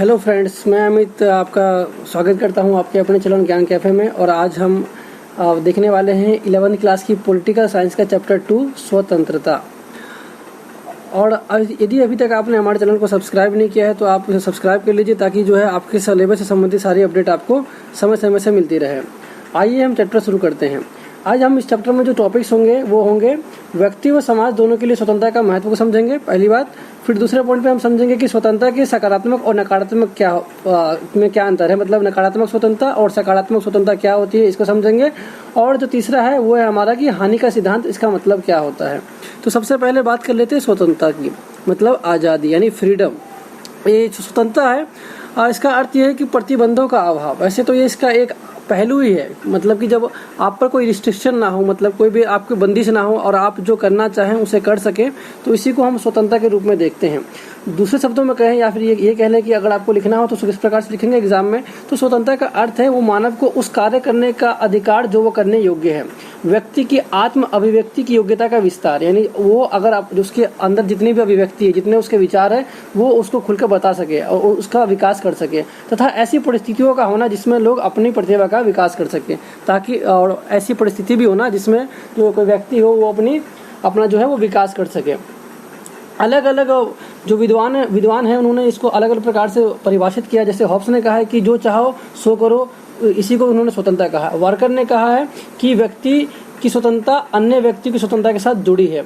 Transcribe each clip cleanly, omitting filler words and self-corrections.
Hello friends, मैं अमित आपका स्वागत करता हूं आपके अपने चैनल ज्ञान कैफ़े में। और आज हम देखने वाले हैं 11वीं क्लास की पॉलिटिकल साइंस का चैप्टर 2 स्वतंत्रता। और यदि अभी तक आपने हमारे चैनल को सब्सक्राइब नहीं किया है तो आप उसे सब्सक्राइब कर लीजिए, ताकि जो है आपके सिलेबस से संबंधित सारी अपडेट आपको समय समय से मिलती रहे। आइए हम चैप्टर शुरू करते हैं। आज हम इस चैप्टर में जो टॉपिक्स होंगे वो होंगे व्यक्ति व समाज दोनों के लिए स्वतंत्रता का महत्व को समझेंगे, पहली बात। फिर दूसरे पॉइंट पे हम समझेंगे कि स्वतंत्रता के सकारात्मक और नकारात्मक में क्या अंतर है, मतलब नकारात्मक स्वतंत्रता और सकारात्मक स्वतंत्रता क्या होती है, इसको समझेंगे। और जो तीसरा है वो है हमारा कि हानि का सिद्धांत, इसका मतलब क्या होता है। तो सबसे पहले बात कर लेते हैं स्वतंत्रता की, मतलब आज़ादी यानी फ्रीडम। ये स्वतंत्रता है, इसका अर्थ ये है कि प्रतिबंधों का अभाव। वैसे तो ये इसका एक पहलू ही है, मतलब कि जब आप पर कोई रिस्ट्रिक्शन ना हो, मतलब कोई भी आपकी बंदिश ना हो और आप जो करना चाहें उसे कर सकें, तो इसी को हम स्वतंत्रता के रूप में देखते हैं। दूसरे शब्दों में कहें या फिर ये कह लें कि अगर आपको लिखना हो तो किस प्रकार से लिखेंगे एग्जाम में, तो स्वतंत्रता का अर्थ है वो मानव को उस कार्य करने का अधिकार जो वो करने योग्य है, व्यक्ति की आत्म अभिव्यक्ति की योग्यता का विस्तार। यानी वो अगर आप उसके अंदर जितनी भी अभिव्यक्ति है, जितने उसके विचार है, वो उसको खुलकर बता सके और उसका विकास कर सके, तथा ऐसी परिस्थितियों का होना जिसमें लोग अपनी प्रतिभा का विकास कर सके, ताकि और ऐसी परिस्थिति भी होना जिसमें जो कोई व्यक्ति हो वो अपना जो है वो विकास कर सके। अलग अलग जो विद्वान हैं उन्होंने इसको अलग अलग प्रकार से परिभाषित किया। जैसे हॉब्स ने कहा है कि जो चाहो सो करो, इसी को उन्होंने स्वतंत्रता कहा। वर्कर ने कहा है कि व्यक्ति की स्वतंत्रता अन्य व्यक्ति की स्वतंत्रता के साथ जुड़ी है।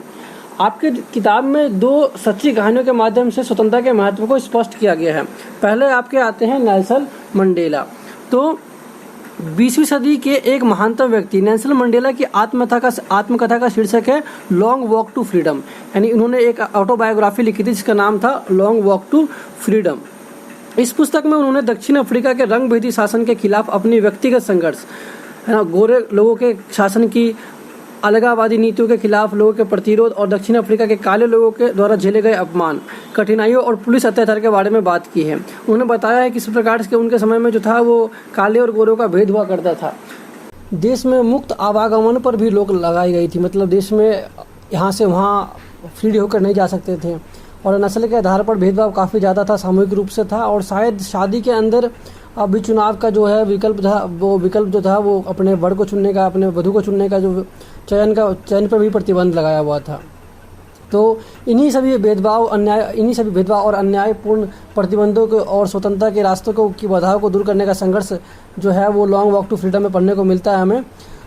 आपके किताब में 2 सच्ची कहानियों के माध्यम से स्वतंत्रता के महत्व को स्पष्ट किया गया है। पहले आपके आते हैं नेल्सन मंडेला। तो 20वीं सदी के एक महानतम व्यक्ति नेल्सन मंडेला की आत्मकथा का शीर्षक है लॉन्ग वॉक टू फ्रीडम। यानी उन्होंने एक ऑटोबायोग्राफी लिखी थी जिसका नाम था लॉन्ग वॉक टू फ्रीडम। इस पुस्तक में उन्होंने दक्षिण अफ्रीका के रंगभेदी शासन के खिलाफ अपनी व्यक्तिगत संघर्ष, गोरे लोगों के शासन की अलगाववादी नीतियों के खिलाफ लोगों के प्रतिरोध और दक्षिण अफ्रीका के काले लोगों के द्वारा झेले गए अपमान, कठिनाइयों और पुलिस अत्याचार के बारे में बात की है। उन्होंने बताया है कि इस प्रकार से उनके समय में जो था वो काले और गोरों का भेद हुआ करता था। देश में मुक्त आवागमन पर भी रोक लगाई गई थी, मतलब देश में यहाँ से वहाँ फ्री होकर नहीं जा सकते थे। और नस्ल के आधार पर भेदभाव काफ़ी ज़्यादा था, सामूहिक रूप से था। और शायद शादी के अंदर अभी चुनाव का जो है विकल्प जो था वो अपने वर को चुनने का, अपने वधु को चुनने का जो चयन पर भी प्रतिबंध लगाया हुआ था। तो इन्हीं सभी भेदभाव और अन्यायपूर्ण प्रतिबंधों को और स्वतंत्रता के रास्तों की बाधाओं को दूर करने का संघर्ष जो है वो लॉन्ग वॉक टू फ्रीडम में पढ़ने को मिलता है हमें।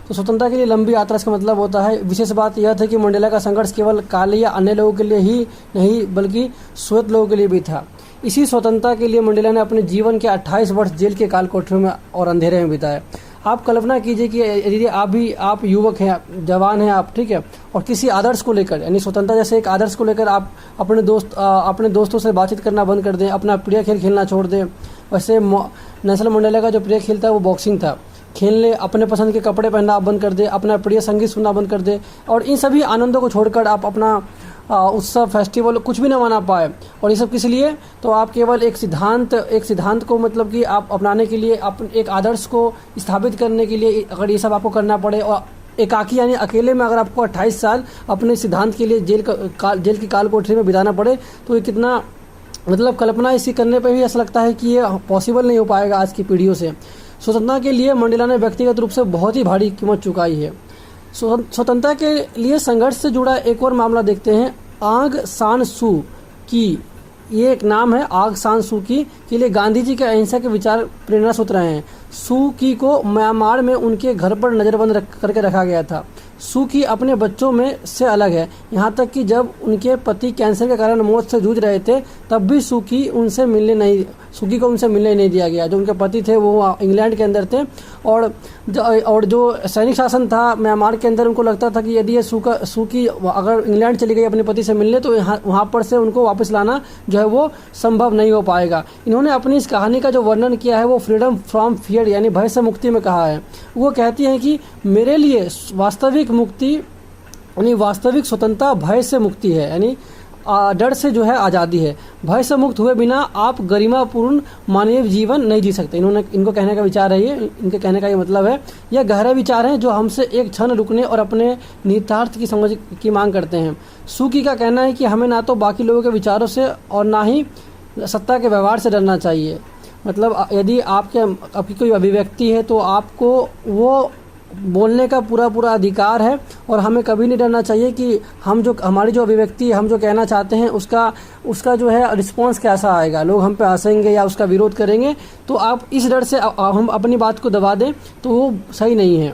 तो स्वतंत्रता के लिए लंबी यात्रा इसका मतलब होता है। विशेष बात यह थी कि मंडेला का संघर्ष केवल काले या अन्य लोगों के लिए ही नहीं बल्कि श्वेत लोगों के लिए भी था। इसी स्वतंत्रता के लिए मंडेला ने अपने जीवन के 28 वर्ष जेल के काल कोठरियों में और अंधेरे में बिताए। आप कल्पना कीजिए कि यदि आप युवक हैं, जवान हैं आप, ठीक है, और किसी आदर्श को लेकर, यानी स्वतंत्रता जैसे एक आदर्श को लेकर आप अपने दोस्तों से बातचीत करना बंद कर दें, अपना प्रिय खेल खेलना छोड़ दें। वैसे नेल्सन मंडेला का जो प्रिय खेल था वो बॉक्सिंग था। खेलने, अपने पसंद के कपड़े पहनना आप बंद कर दें, अपना प्रिय संगीत सुनना बंद कर दें, और इन सभी आनंदों को छोड़कर आप अपना उत्सव, फेस्टिवल कुछ भी न मना पाए। और ये सब किस लिए? तो आप केवल एक सिद्धांत को, मतलब कि आप अपनाने के लिए, एक आदर्श को स्थापित करने के लिए अगर ये सब आपको करना पड़े, और एकाकी यानी अकेले में अगर आपको 28 साल अपने सिद्धांत के लिए जेल की काल कोठरी में बिताना पड़े, तो ये कितना, मतलब कल्पना इसी करने पर भी ऐसा लगता है कि ये पॉसिबल नहीं हो पाएगा आज की पीढ़ियों से। स्वतंत्रता के लिए मंडेला ने व्यक्तिगत रूप से बहुत ही भारी कीमत चुकाई है। स्वतंत्रता के लिए संघर्ष से जुड़ा एक और मामला देखते हैं। आंग सान सू की, ये एक नाम है, आंग सान सू की के लिए गांधी जी के अहिंसा के विचार प्रेरणा सूत्र रहे हैं। सू की को म्यांमार में उनके घर पर नज़रबंद करके रखा गया था। सू की अपने बच्चों में से अलग है, यहाँ तक कि जब उनके पति कैंसर के कारण मौत से जूझ रहे थे तब भी सू की को उनसे मिलने नहीं दिया गया। जो उनके पति थे वो इंग्लैंड के अंदर थे, और जो सैनिक शासन था म्यांमार के अंदर, उनको लगता था कि यदि ये सू की अगर इंग्लैंड चली गई अपने पति से मिलने, तो वहाँ पर से उनको वापस लाना जो है वो संभव नहीं हो पाएगा। इन्होंने अपनी इस कहानी का जो वर्णन किया है वो फ्रीडम फ्रॉम फियर यानी भय से मुक्ति में कहा है। वो कहती हैं कि मेरे लिए वास्तविक मुक्ति यानी वास्तविक स्वतंत्रता भय से मुक्ति है, यानी डर से जो है आज़ादी है। भय से मुक्त हुए बिना आप गरिमापूर्ण मानवीय जीवन नहीं जी सकते। इनको कहने का विचार है, ये इनके कहने का ये मतलब है। यह गहरे विचार हैं जो हमसे एक क्षण रुकने और अपने निहितार्थ की समझ की मांग करते हैं। सुकी का कहना है कि हमें ना तो बाकी लोगों के विचारों से और ना ही सत्ता के व्यवहार से डरना चाहिए। मतलब यदि आपकी कोई अभिव्यक्ति है तो आपको वो बोलने का पूरा अधिकार है, और हमें कभी नहीं डरना चाहिए कि हमारी जो अभिव्यक्ति, हम जो कहना चाहते हैं उसका जो है रिस्पॉन्स कैसा आएगा, लोग हम पे हंसेंगे या उसका विरोध करेंगे। तो आप इस डर से हम अपनी बात को दबा दें तो वो सही नहीं है।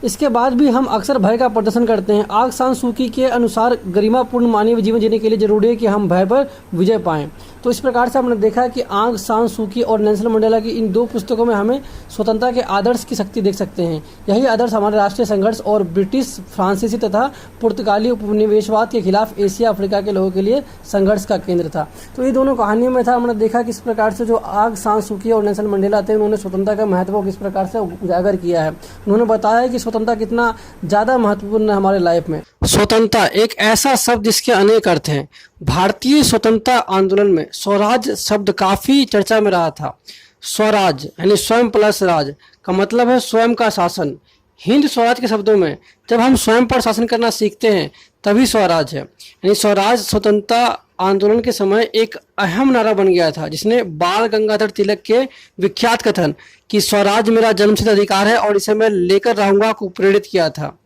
इसके बाद भी हम अक्सर भय का प्रदर्शन करते हैं। आंग सान सू की के अनुसार गरिमापूर्ण मानवीय जीवन जीने के लिए जरूरी है कि हम भय पर विजय पाएं। तो इस प्रकार से हमने देखा कि आंग सान सू की और नेल्सन मंडेला की इन 2 पुस्तकों में हमें स्वतंत्रता के आदर्श की शक्ति देख सकते हैं। यही आदर्श हमारे राष्ट्रीय संघर्ष और ब्रिटिश, फ्रांसीसी तथा पुर्तगाली उपनिवेशवाद के खिलाफ एशिया अफ्रीका के लोगों के लिए संघर्ष का केंद्र था। तो ये दोनों कहानियों में था। हमने देखा किस प्रकार से जो आंग सान सू की और नेल्सन मंडेला थे, उन्होंने स्वतंत्रता का महत्व किस प्रकार से उजागर किया है। उन्होंने बताया कि स्वतंत्रता कितना ज़्यादा महत्वपूर्ण है हमारे लाइफ में। स्वतंत्रता एक ऐसा शब्द जिसके अनेक अर्थ हैं। भारतीय स्वतंत्रता आंदोलन में स्वराज शब्द काफी चर्चा में रहा था। स्वराज यानी स्वयं प्लस राज का मतलब है स्वयं का शासन। हिंद स्वराज के शब्दों में जब हम स्वयं पर शासन करना सीखते हैं तभी स्वराज है। यानी स्वराज स्वतंत्रता आंदोलन के समय एक अहम नारा बन गया था, जिसने बाल गंगाधर तिलक के विख्यात कथन कि स्वराज मेरा जन्मसिद्ध अधिकार है और इसे मैं लेकर रहूंगा को प्रेरित किया था।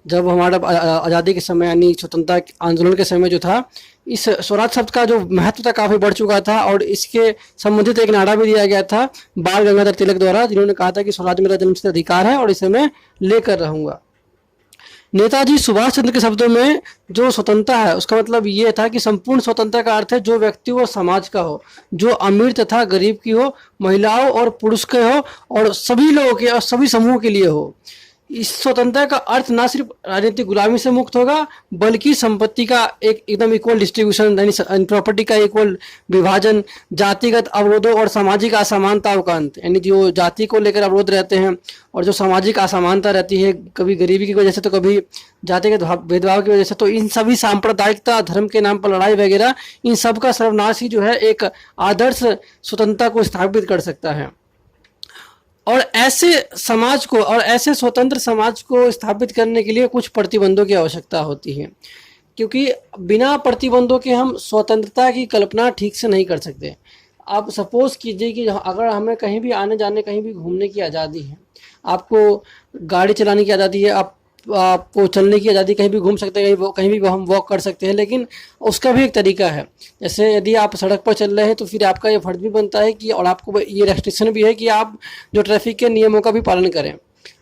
जब हमारा आज़ादी के समय यानी स्वतंत्रता आंदोलन के समय जो था, इस स्वराज शब्द का जो महत्व था काफ़ी बढ़ चुका था, और इसके संबंधित एक नारा भी दिया गया था बाल गंगाधर तिलक द्वारा, जिन्होंने कहा था कि स्वराज मेरा जन्मसिद्ध अधिकार है और इसे मैं लेकर रहूंगा। नेताजी सुभाष चंद्र के शब्दों में जो स्वतंत्रता है उसका मतलब ये था कि संपूर्ण स्वतंत्रता का अर्थ है जो व्यक्ति और समाज का हो, जो अमीर तथा गरीब की हो, महिलाओं और पुरुष के हो, और सभी लोगों के और सभी समूह के लिए हो। इस स्वतंत्रता का अर्थ ना सिर्फ राजनीतिक गुलामी से मुक्त होगा, बल्कि संपत्ति का एक एकदम इक्वल डिस्ट्रीब्यूशन, यानी प्रॉपर्टी का इक्वल विभाजन, जातिगत अवरोधों और सामाजिक असमानताओं का अंत। यानी जो जाति को लेकर अवरोध रहते हैं और जो सामाजिक असमानता रहती है, कभी गरीबी की वजह से तो कभी जातिगत भेदभाव की वजह से, तो इन सभी सांप्रदायिकता, धर्म के नाम पर लड़ाई वगैरह, इन सब का सर्वनाश ही जो है एक आदर्श स्वतंत्रता को स्थापित कर सकता है। और ऐसे समाज को और ऐसे स्वतंत्र समाज को स्थापित करने के लिए कुछ प्रतिबंधों की आवश्यकता होती है, क्योंकि बिना प्रतिबंधों के हम स्वतंत्रता की कल्पना ठीक से नहीं कर सकते। आप सपोज कीजिए कि अगर हमें कहीं भी आने जाने, कहीं भी घूमने की आज़ादी है, आपको गाड़ी चलाने की आज़ादी है, आपको चलने की आज़ादी, कहीं भी घूम सकते हैं, कहीं भी हम वॉक कर सकते हैं, लेकिन उसका भी एक तरीका है। जैसे यदि आप सड़क पर चल रहे हैं तो फिर आपका ये फर्ज भी बनता है कि, और आपको ये रेस्ट्रिक्शन भी है कि आप जो ट्रैफिक के नियमों का भी पालन करें।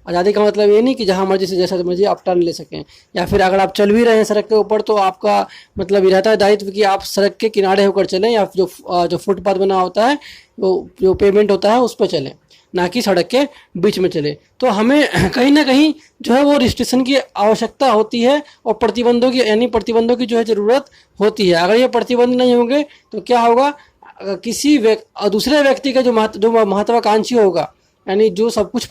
आज़ादी का मतलब ये नहीं कि जहाँ मर्जी से जैसा मर्जी आप टर्न ले सकें, या फिर अगर आप चल भी रहे हैं सड़क के ऊपर तो आपका मतलब ये रहता है दायित्व कि आप सड़क के किनारे होकर चलें, या जो फुटपाथ बना होता है, जो पेमेंट होता है उस पर चलें, ना कि सड़क के बीच में चले। तो हमें कहीं ना कहीं जो है वो रिस्ट्रिक्शन की आवश्यकता होती है, और प्रतिबंधों की जो है ज़रूरत होती है। अगर ये प्रतिबंध नहीं होंगे तो क्या होगा, किसी दूसरे व्यक्ति का जो महत्वाकांक्षी होगा, यानी जो सब कुछ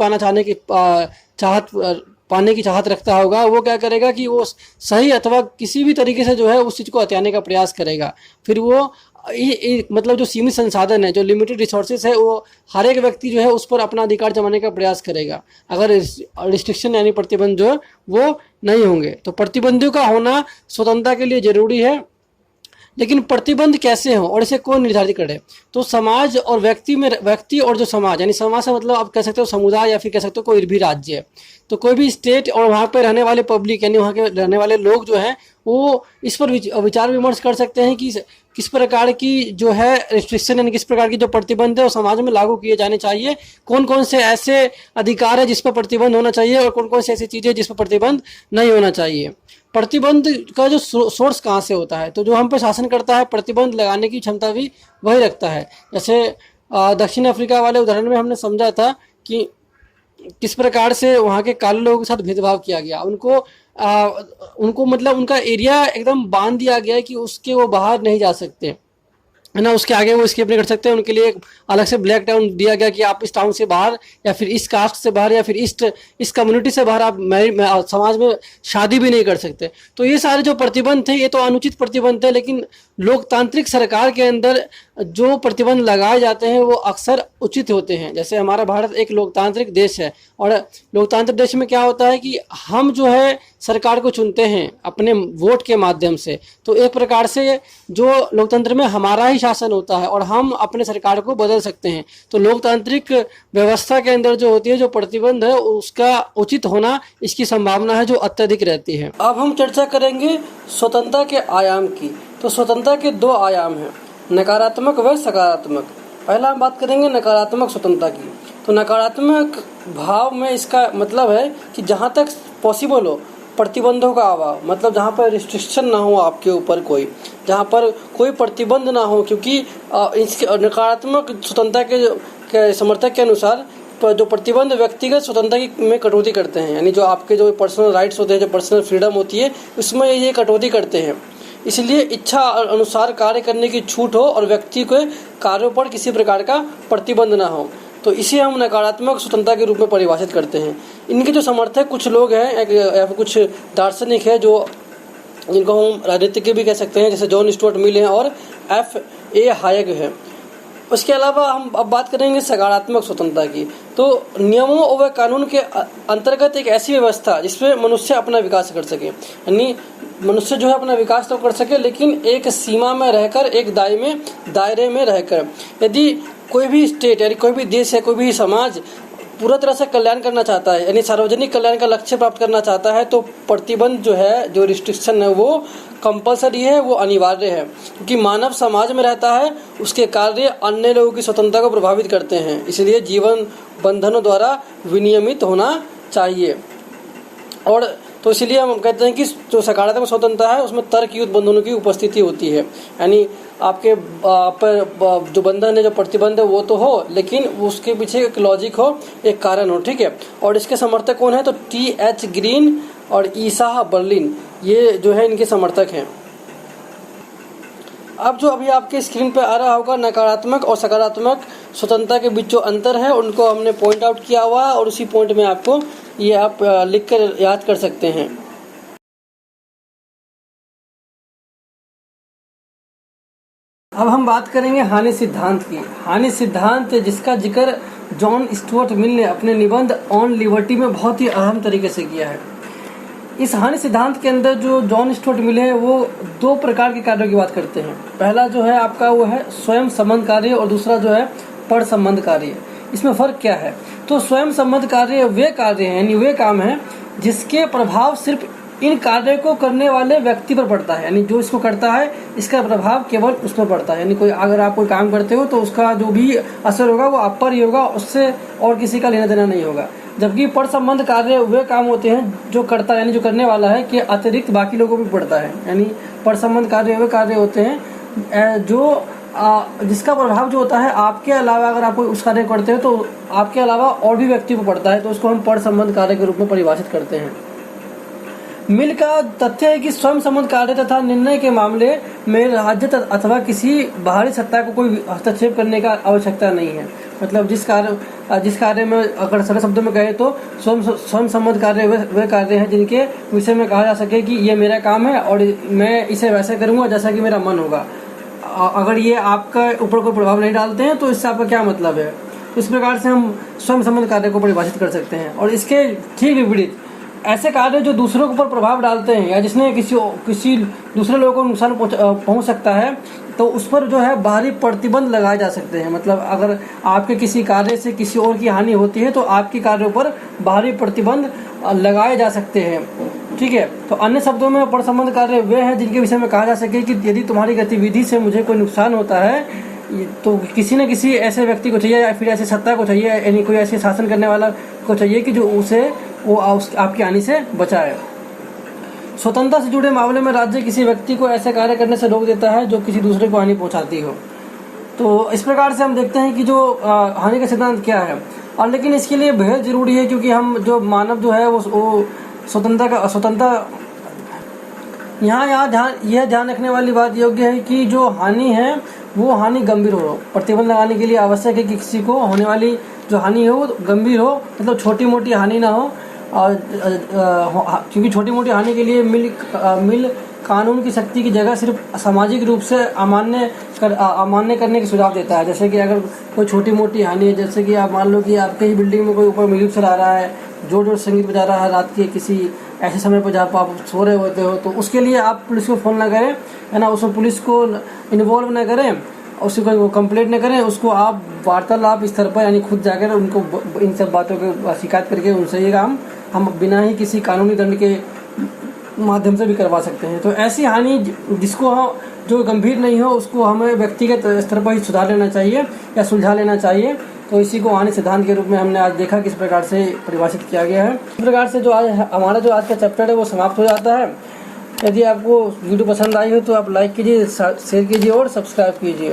पाने की चाहत रखता होगा, वो क्या करेगा कि वो सही अथवा किसी भी तरीके से जो है उस चीज़ को हथियाने का प्रयास करेगा। फिर वो मतलब जो सीमित संसाधन है, जो लिमिटेड रिसोर्सेज है, वो हर एक व्यक्ति जो है उस पर अपना अधिकार जमाने का प्रयास करेगा, अगर रिस्ट्रिक्शन यानी प्रतिबंध जो है वो नहीं होंगे। तो प्रतिबंधों का होना स्वतंत्रता के लिए जरूरी है, लेकिन प्रतिबंध कैसे हो और इसे कौन निर्धारित करे? तो समाज और व्यक्ति और जो समाज, यानी समाज से मतलब आप कह सकते हो समुदाय, या फिर कह सकते हो कोई भी राज्य है, तो कोई भी स्टेट और वहाँ पे रहने वाले पब्लिक, यानी वहाँ के रहने वाले लोग जो हैं वो इस पर विचार विमर्श कर सकते हैं कि किस प्रकार की जो है रिस्ट्रिक्शन, यानी किस प्रकार की जो प्रतिबंध है वो समाज में लागू किए जाने चाहिए, कौन कौन से ऐसे अधिकार है जिस पर प्रतिबंध होना चाहिए और कौन कौन से ऐसी चीज़ें जिस पर प्रतिबंध नहीं होना चाहिए। प्रतिबंध का जो सोर्स कहाँ से होता है, तो जो हम पर शासन करता है प्रतिबंध लगाने की क्षमता भी वही रखता है। जैसे दक्षिण अफ्रीका वाले उदाहरण में हमने समझा था कि किस प्रकार से वहाँ के काले लोगों के साथ भेदभाव किया गया, उनको मतलब उनका एरिया एकदम बांध दिया गया है कि उसके वो बाहर नहीं जा सकते, है ना, उसके आगे वो स्केप नहीं कर सकते। उनके लिए अलग से ब्लैक टाउन दिया गया कि आप इस टाउन से बाहर, या फिर इस कास्ट से बाहर, या फिर इस कम्युनिटी से बाहर आप समाज में शादी भी नहीं कर सकते। तो ये सारे जो प्रतिबंध थे ये तो अनुचित प्रतिबंध थे, लेकिन लोकतांत्रिक सरकार के अंदर जो प्रतिबंध लगाए जाते हैं वो अक्सर उचित होते हैं। जैसे हमारा भारत एक लोकतांत्रिक देश है और लोकतांत्रिक देश में क्या होता है कि हम जो है सरकार को चुनते हैं अपने वोट के माध्यम से। तो एक प्रकार से जो लोकतंत्र में हमारा ही शासन होता है और हम अपने सरकार को बदल सकते हैं। तो लोकतांत्रिक व्यवस्था के अंदर जो होती है, जो प्रतिबंध है, उसका उचित होना इसकी संभावना है जो अत्यधिक रहती है। अब हम चर्चा करेंगे स्वतंत्रता के आयाम की। तो स्वतंत्रता के दो आयाम हैं, नकारात्मक व सकारात्मक। पहला हम बात करेंगे नकारात्मक स्वतंत्रता की। तो नकारात्मक भाव में इसका मतलब है कि जहाँ तक पॉसिबल हो प्रतिबंधों का अभाव, मतलब जहाँ पर रिस्ट्रिक्शन ना हो आपके ऊपर कोई, जहाँ पर कोई प्रतिबंध ना हो, क्योंकि इसके नकारात्मक स्वतंत्रता के समर्थक के अनुसार जो प्रतिबंध व्यक्तिगत स्वतंत्रता में कटौती करते हैं, यानी जो आपके जो पर्सनल राइट्स होते हैं, जो पर्सनल फ्रीडम होती है, उसमें ये कटौती करते हैं। इसलिए इच्छा अनुसार कार्य करने की छूट हो और व्यक्ति के कार्यों पर किसी प्रकार का प्रतिबंध ना हो, तो इसे हम नकारात्मक स्वतंत्रता के रूप में परिभाषित करते हैं। इनके जो समर्थक कुछ लोग हैं या फिर कुछ दार्शनिक है जो जिनको हम राजनीतिज्ञ भी कह सकते हैं, जैसे जॉन स्टुअर्ट मिल हैं और F.A. हायग है। उसके अलावा हम अब बात करेंगे सकारात्मक स्वतंत्रता की। तो नियमों व कानून के अंतर्गत एक ऐसी व्यवस्था जिसमें मनुष्य अपना विकास कर सके, यानी मनुष्य जो है अपना विकास तो कर सके लेकिन एक सीमा में रहकर, एक दायरे में रहकर। यदि कोई भी स्टेट यानी कोई भी देश है, कोई भी समाज पूरा तरह से कल्याण करना चाहता है, यानी सार्वजनिक कल्याण का लक्ष्य प्राप्त करना चाहता है, तो प्रतिबंध जो है, जो रिस्ट्रिक्शन है, वो कंपलसरी है, वो अनिवार्य है। क्योंकि मानव समाज में रहता है, उसके कार्य अन्य लोगों की स्वतंत्रता को प्रभावित करते हैं, इसलिए जीवन बंधनों द्वारा विनियमित होना चाहिए। और तो इसलिए हम कहते हैं कि जो सकारात्मक स्वतंत्रता है उसमें तर्कयुक्त बंधनों की उपस्थिति होती है, यानी आपके पर जो बंधन है, जो प्रतिबंध है, वो तो हो लेकिन उसके पीछे एक लॉजिक हो, एक कारण हो, ठीक है। और इसके समर्थक कौन है? तो T.H. ग्रीन और ईसा बर्लिन, ये जो है इनके समर्थक हैं। अब जो अभी आपके स्क्रीन पे आ रहा होगा नकारात्मक और सकारात्मक स्वतंत्रता के बीच जो अंतर है उनको हमने पॉइंट आउट किया हुआ है और उसी पॉइंट में आपको ये आप लिख कर याद कर सकते हैं। अब हम बात करेंगे हानि सिद्धांत की। हानि सिद्धांत जिसका जिक्र जॉन स्टुअर्ट मिल ने अपने निबंध ऑन लिबर्टी में बहुत ही अहम तरीके से किया है। इस हानि सिद्धांत के अंदर जो जॉन स्टुअर्ट मिल है वो दो प्रकार के कार्यों की बात करते हैं। पहला जो है आपका वो है स्वयं संबंध कार्य और दूसरा जो है पर संबंध कार्य। इसमें फर्क क्या है? तो स्वयं संबंध कार्य वे कार्य हैं, यानी वे काम हैं जिसके प्रभाव सिर्फ इन कार्यों को करने वाले व्यक्ति पर पड़ता है, यानी जो इसको करता है इसका प्रभाव केवल उस पर पड़ता है। यानी कोई अगर आप कोई काम करते हो तो उसका जो भी असर होगा वो आप पर ही होगा, उससे और किसी का लेना देना नहीं होगा। जबकि पर संबंध कार्य वे काम होते हैं जो करता है, यानी जो करने वाला है के अतिरिक्त बाकी लोगों को भी पड़ता है। यानी पर संबंध कार्य वे कार्य होते हैं जो जिसका प्रभाव जो होता है आपके अलावा, अगर आप कोई उस कार्य करते हो तो आपके अलावा और भी व्यक्ति को पड़ता है, तो उसको हम पर संबंध कार्य के रूप में परिभाषित करते हैं। मिल का तथ्य है कि स्वयं संबंध कार्य तथा निर्णय के मामले में राज्य अथवा किसी बाहरी सत्ता को कोई हस्तक्षेप करने का आवश्यकता नहीं है। मतलब जिस कार्य में अगर सरल शब्दों में कहे तो स्वयं संबंध कार्य वे कार्य हैं जिनके विषय में कहा जा सके कि ये मेरा काम है और मैं इसे वैसे करूँगा जैसा कि मेरा मन होगा। अगर ये आपका ऊपर कोई प्रभाव नहीं डालते हैं तो इससे आपका क्या मतलब है? इस प्रकार से हम स्वयं संबंध कार्य को परिभाषित कर सकते हैं। और इसके ठीक विपरीत ऐसे कार्य जो दूसरों के ऊपर प्रभाव डालते हैं या जिसने किसी दूसरे लोगों को नुकसान पहुंच सकता है, तो उस पर जो है बाहरी प्रतिबंध लगाए जा सकते हैं। मतलब अगर आपके किसी कार्य से किसी और की हानि होती है तो आपके कार्यों पर बाहरी प्रतिबंध लगाए जा सकते हैं, ठीक है। तो अन्य शब्दों में पर संबंध कार्य वे हैं जिनके विषय में कहा जा सके कि यदि तुम्हारी गतिविधि से मुझे कोई नुकसान होता है तो किसी न किसी ऐसे व्यक्ति को चाहिए या फिर ऐसी सत्ता को चाहिए, यानी कोई ऐसे शासन करने वाला को चाहिए कि जो वो आपकी हानि से बचाए। स्वतंत्रता से जुड़े मामले में राज्य किसी व्यक्ति को ऐसे कार्य करने से रोक देता है जो किसी दूसरे को हानि पहुंचाती हो। तो इस प्रकार से हम देखते हैं कि जो हानि का सिद्धांत क्या है। और लेकिन इसके लिए बेहद जरूरी है क्योंकि हम जो मानव जो है वो स्वतंत्रता यहाँ ध्यान रखने वाली बात योग्य है कि जो हानि है वो हानि गंभीर हो। प्रतिबंध लगाने के लिए आवश्यक है कि किसी को होने वाली जो हानि हो वो गंभीर हो, मतलब छोटी मोटी हानि ना हो। और क्योंकि छोटी मोटी हानि के लिए मिल कानून की शक्ति की जगह सिर्फ सामाजिक रूप से अमान्य करने के सुझाव देता है। जैसे कि अगर कोई छोटी मोटी हानि है, जैसे कि आप मान लो कि आपके ही बिल्डिंग में कोई ऊपर म्यूजिक चला रहा है, जोर जोर संगीत बजा रहा है रात के किसी ऐसे समय पर जहाँ पर आप सो रहे होते हो, तो उसके लिए आप पुलिस को फ़ोन ना करें, है ना, उसमें पुलिस को इन्वॉल्व ना करें, उसको कोई कंप्लेंट न करें, उसको आप वार्तालाप स्तर पर यानी खुद जाकर उनको इन सब बातों की शिकायत करके उनसे ये काम हम बिना ही किसी कानूनी दंड के माध्यम से भी करवा सकते हैं। तो ऐसी हानि जिसको हम जो गंभीर नहीं हो उसको हमें व्यक्तिगत स्तर पर ही सुधार लेना चाहिए या सुलझा लेना चाहिए। तो इसी को हानि सिद्धांत के रूप में हमने आज देखा किस प्रकार से परिभाषित किया गया है। इस प्रकार से जो आज का चैप्टर है वो समाप्त हो जाता है। यदि आपको वीडियो पसंद आई हो तो आप लाइक कीजिए, शेयर कीजिए और सब्सक्राइब कीजिए।